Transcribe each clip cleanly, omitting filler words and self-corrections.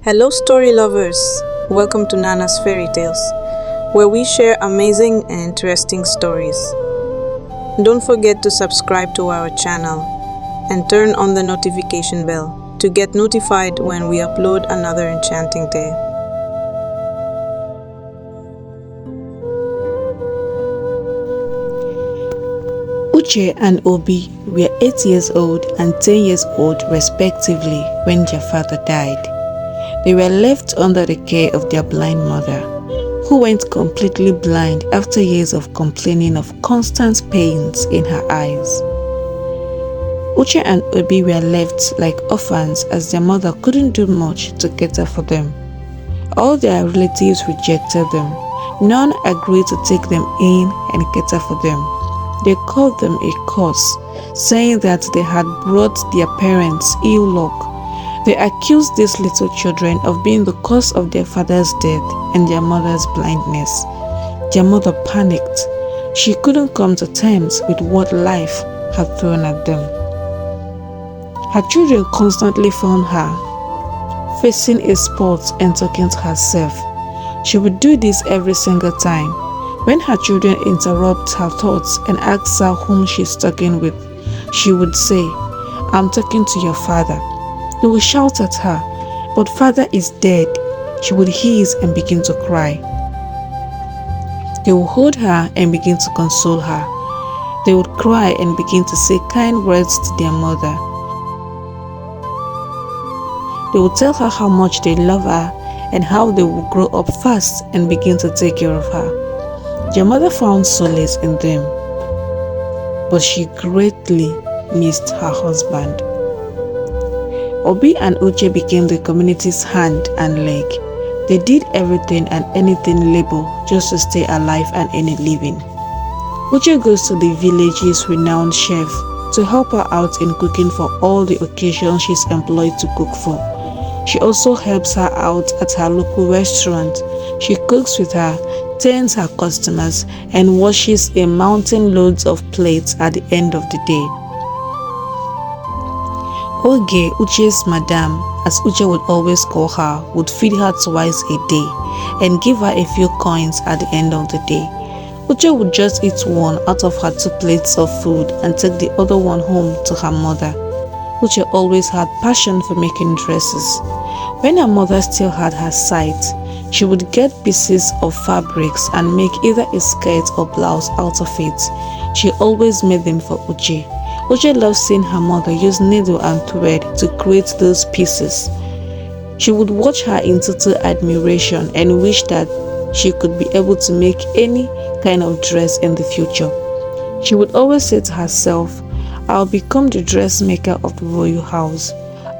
Hello, story lovers! Welcome to Nana's Fairy Tales, where we share amazing and interesting stories. Don't forget to subscribe to our channel and turn on the notification bell to get notified when we upload another enchanting tale. Uche and Obi were 8 years old and 10 years old respectively when their father died. They were left under the care of their blind mother, who went completely blind after years of complaining of constant pains in her eyes. Uche and Obi were left like orphans as their mother couldn't do much to cater for them. All their relatives rejected them. None agreed to take them in and cater for them. They called them a curse, saying that they had brought their parents ill luck. They accused these little children of being the cause of their father's death and their mother's blindness. Their mother panicked. She couldn't come to terms with what life had thrown at them. Her children constantly found her facing a spot and talking to herself. She would do this every single time. When her children interrupt her thoughts and ask her whom she's talking with, she would say, "I'm talking to your father." They would shout at her, "But father is dead." She would hiss and begin to cry. They would hold her and begin to console her. They would cry and begin to say kind words to their mother. They would tell her how much they love her and how they will grow up fast and begin to take care of her. Their mother found solace in them, but she greatly missed her husband. Obi and Uche became the community's hand and leg. They did everything and anything labor just to stay alive and earn a living. Uche goes to the village's renowned chef to help her out in cooking for all the occasions she's employed to cook for. She also helps her out at her local restaurant. She cooks with her, tends her customers, and washes a mountain loads of plates at the end of the day. Oge, Uche's madam, as Uche would always call her, would feed her twice a day and give her a few coins at the end of the day. Uche would just eat one out of her 2 plates of food and take the other one home to her mother. Uche always had passion for making dresses. When her mother still had her sight, she would get pieces of fabrics and make either a skirt or blouse out of it. She always made them for Uche. Uche loved seeing her mother use needle and thread to create those pieces. She would watch her in total admiration and wish that she could be able to make any kind of dress in the future. She would always say to herself, "I'll become the dressmaker of the royal house.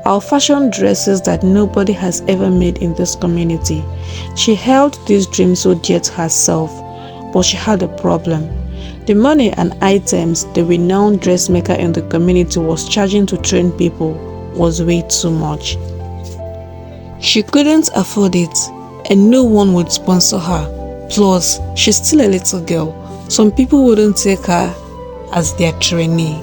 I'll fashion dresses that nobody has ever made in this community." She held this dream so dear to herself, but she had a problem. The money and items the renowned dressmaker in the community was charging to train people was way too much. She couldn't afford it, and no one would sponsor her. Plus, she's still a little girl. Some people wouldn't take her as their trainee.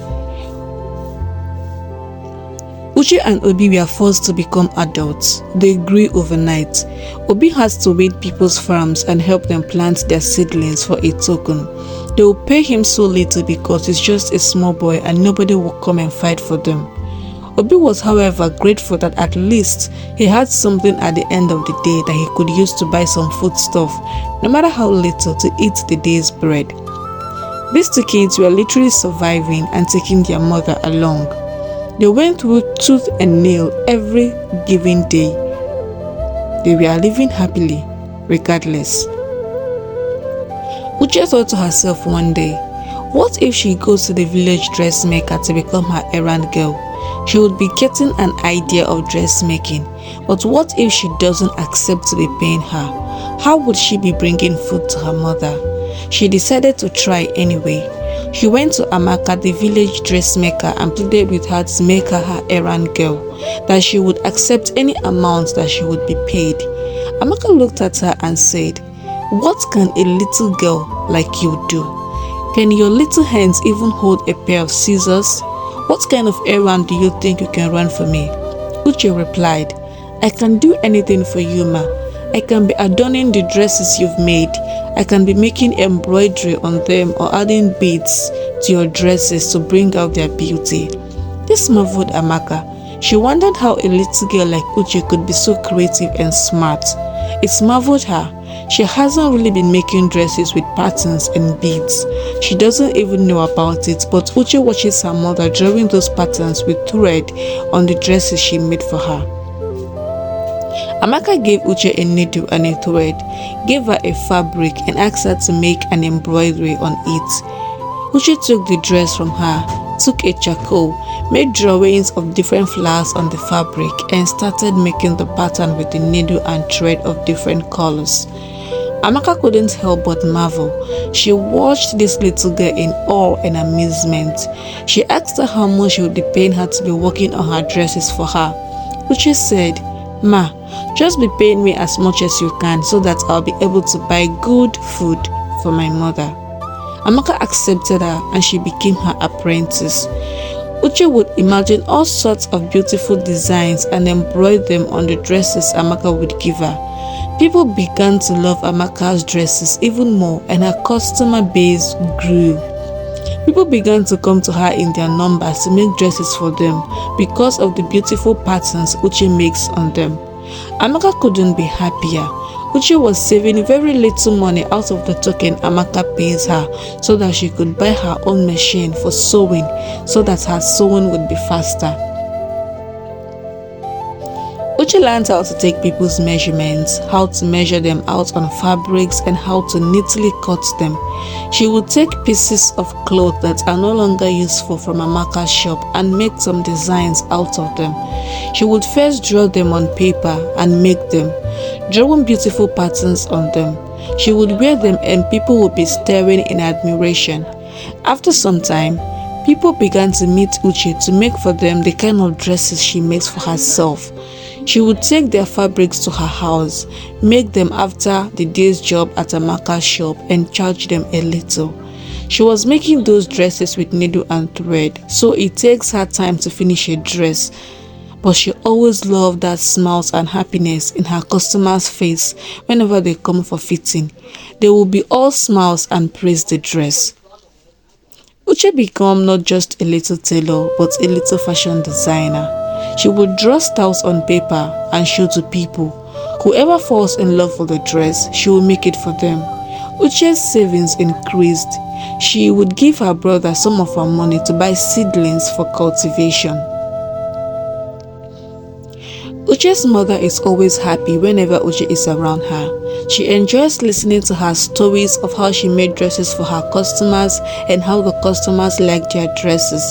Uche and Obi were forced to become adults. They grew overnight. Obi has to weed people's farms and help them plant their seedlings for a token. They will pay him so little because he's just a small boy and nobody will come and fight for them. Obi was, however, grateful that at least he had something at the end of the day that he could use to buy some foodstuff, no matter how little, to eat the day's bread. These 2 kids were literally surviving and taking their mother along. They went through tooth and nail every given day. They were living happily, regardless. Uche thought to herself one day, what if she goes to the village dressmaker to become her errand girl? She would be getting an idea of dressmaking. But what if she doesn't accept to be paying her? How would she be bringing food to her mother? She decided to try anyway. She went to Amaka, the village dressmaker, and pleaded with her to make her errand girl, that she would accept any amount that she would be paid. Amaka looked at her and said, "What can a little girl like you do? Can your little hands even hold a pair of scissors? What kind of errand do you think you can run for me?" Uche replied, I can do anything for you, ma. I can be adorning the dresses you've made. I can be making embroidery on them or adding beads to your dresses to bring out their beauty." This marveled Amaka. She wondered how a little girl like Uche could be so creative and smart. It marveled her. She hasn't really been making dresses with patterns and beads. She doesn't even know about it, but Uche watches her mother drawing those patterns with thread on the dresses she made for her. Amaka gave Uche a needle and a thread, gave her a fabric and asked her to make an embroidery on it. Uche took the dress from her, took a charcoal, made drawings of different flowers on the fabric and started making the pattern with the needle and thread of different colors. Amaka couldn't help but marvel. She watched this little girl in awe and amusement. She asked her how much it would be paying her to be working on her dresses for her. Uche said, "Ma, just be paying me as much as you can so that I'll be able to buy good food for my mother." Amaka accepted her and she became her apprentice. Uche would imagine all sorts of beautiful designs and embroider them on the dresses Amaka would give her. People began to love Amaka's dresses even more and her customer base grew. People began to come to her in their numbers to make dresses for them because of the beautiful patterns Uche makes on them. Amaka couldn't be happier. Uche was saving very little money out of the token Amaka pays her so that she could buy her own machine for sewing so that her sewing would be faster. Uche learned how to take people's measurements, how to measure them out on fabrics and how to neatly cut them. She would take pieces of cloth that are no longer useful from Amaka's shop and make some designs out of them. She would first draw them on paper and make them, drawing beautiful patterns on them. She would wear them and people would be staring in admiration. After some time, people began to meet Uche to make for them the kind of dresses she makes for herself. She would take their fabrics to her house, make them after the day's job at Amaka's shop and charge them a little. She was making those dresses with needle and thread, so it takes her time to finish a dress. But she always loved that smiles and happiness in her customers' face whenever they come for fitting. They will be all smiles and praise the dress. Uche became not just a little tailor, but a little fashion designer. She would draw styles on paper and show to people. Whoever falls in love with the dress, she will make it for them. Uche's savings increased. She would give her brother some of her money to buy seedlings for cultivation. Uche's mother is always happy whenever Uche is around her. She enjoys listening to her stories of how she made dresses for her customers and how the customers liked their dresses.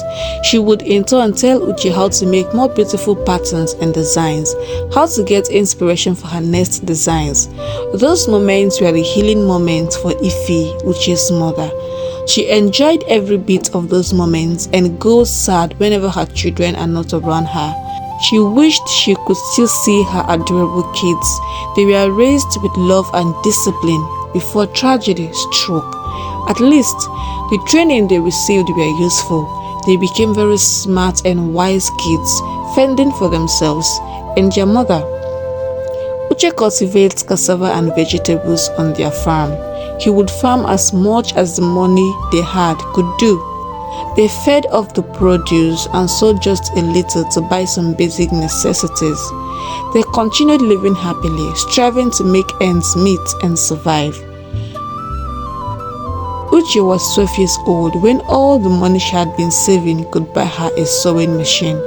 She would in turn tell Uche how to make more beautiful patterns and designs, how to get inspiration for her next designs. Those moments were the healing moments for Ife, Uche's mother. She enjoyed every bit of those moments and goes sad whenever her children are not around her. She wished she could still see her adorable kids. They were raised with love and discipline before tragedy struck. At least, the training they received were useful. They became very smart and wise kids, fending for themselves and their mother. Uche cultivates cassava and vegetables on their farm. He would farm as much as the money they had could do. They fed off the produce and sold just a little to buy some basic necessities. They continued living happily, striving to make ends meet and survive. Uche was 12 years old when all the money she had been saving could buy her a sewing machine.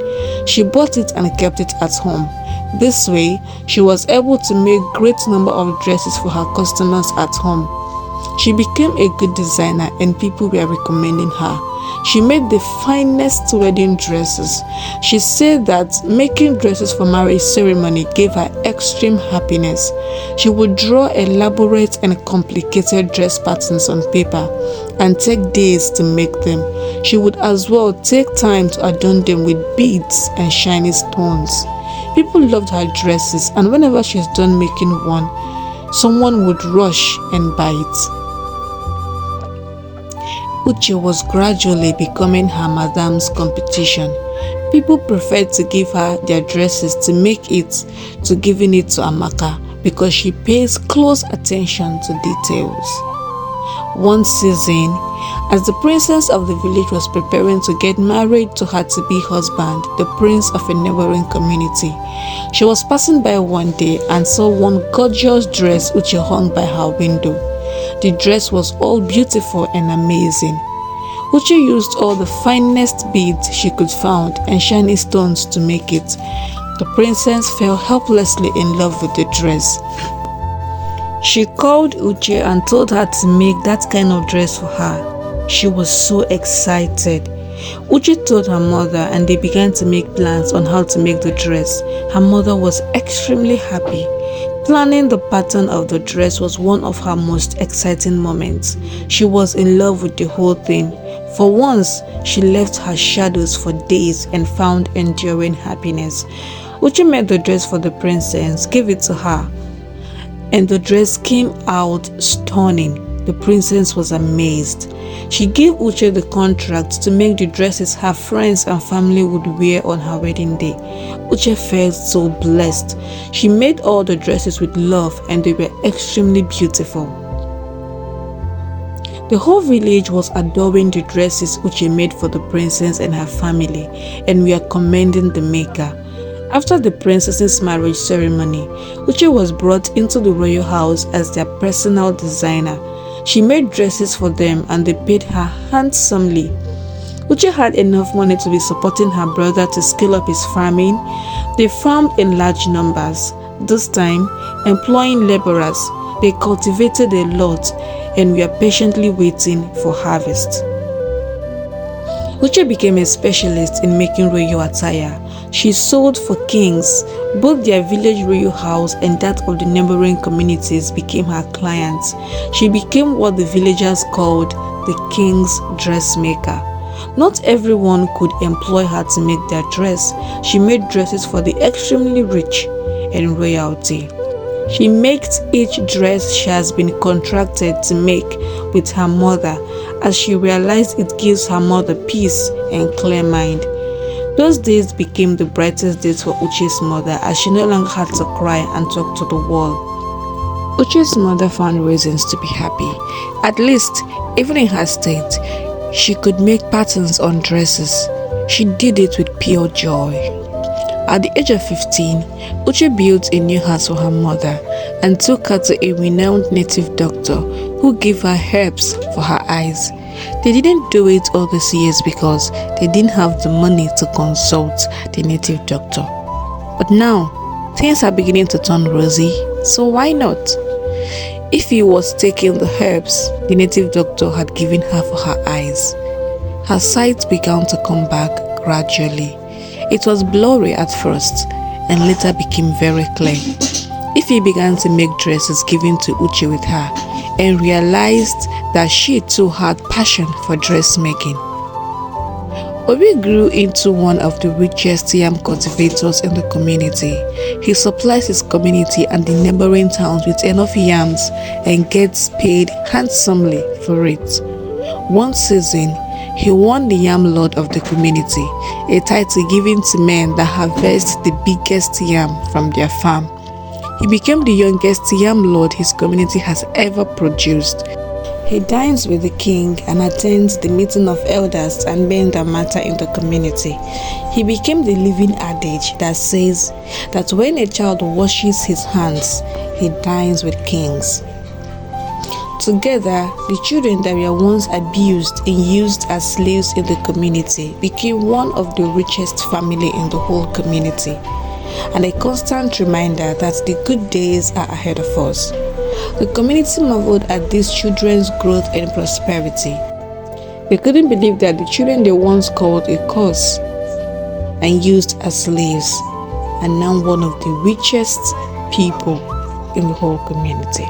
She bought it and kept it at home. This way, she was able to make a great number of dresses for her customers at home. She became a good designer and people were recommending her. She made the finest wedding dresses. She said that making dresses for marriage ceremony gave her extreme happiness. She would draw elaborate and complicated dress patterns on paper and take days to make them. She would as well take time to adorn them with beads and shiny stones. People loved her dresses, and whenever she's done making one, someone would rush and buy it. Uche was gradually becoming her madam's competition. People preferred to give her their dresses to make it to giving it to Amaka because she pays close attention to details. One season, as the princess of the village was preparing to get married to her to-be husband, the prince of a neighboring community, she was passing by one day and saw one gorgeous dress which hung by her window. The dress was all beautiful and amazing. Uche used all the finest beads she could find and shiny stones to make it. The princess fell helplessly in love with the dress. She called Uche and told her to make that kind of dress for her. She was so excited. Uche told her mother and they began to make plans on how to make the dress. Her mother was extremely happy. Planning the pattern of the dress was one of her most exciting moments. She was in love with the whole thing. For once, she left her shadows for days and found enduring happiness. Uche made the dress for the princess, gave it to her, and the dress came out stunning. The princess was amazed. She gave Uche the contract to make the dresses her friends and family would wear on her wedding day. Uche felt so blessed. She made all the dresses with love and they were extremely beautiful. The whole village was adoring the dresses Uche made for the princess and her family, and we are commending the maker. After the princess's marriage ceremony, Uche was brought into the royal house as their personal designer. She made dresses for them and they paid her handsomely. Uche had enough money to be supporting her brother to scale up his farming. They farmed in large numbers, this time employing laborers. They cultivated a lot and we are patiently waiting for harvest. Uche became a specialist in making royal attire. She sold for kings. Both their village royal house and that of the neighboring communities became her clients. She became what the villagers called the king's dressmaker. Not everyone could employ her to make their dress. She made dresses for the extremely rich and royalty. She makes each dress she has been contracted to make with her mother, as she realized it gives her mother peace and clear mind. Those days became the brightest days for Uche's mother, as she no longer had to cry and talk to the wall. Uche's mother found reasons to be happy. At least, even in her state, she could make patterns on dresses. She did it with pure joy. At the age of 15, Uche built a new house for her mother and took her to a renowned native doctor who gave her herbs for her eyes. They didn't do it all these years because they didn't have the money to consult the native doctor. But now, things are beginning to turn rosy, so why not? If he was taking the herbs the native doctor had given her for her eyes, her sight began to come back gradually. It was blurry at first and later became very clear. Ify began to make dresses given to Uche with her and realized that she too had passion for dressmaking. Obi grew into one of the richest yam cultivators in the community. He supplies his community and the neighboring towns with enough yams and gets paid handsomely for it. One season, he won the Yam Lord of the community, a title given to men that harvest the biggest yam from their farm. He became the youngest Yam Lord his community has ever produced. He dines with the king and attends the meeting of elders and men that matter in the community. He became the living adage that says that when a child washes his hands, he dines with kings. Together, the children that were once abused and used as slaves in the community became one of the richest family in the whole community, and a constant reminder that the good days are ahead of us. The community marveled at these children's growth and prosperity. They couldn't believe that the children they once called a curse and used as slaves are now one of the richest people in the whole community.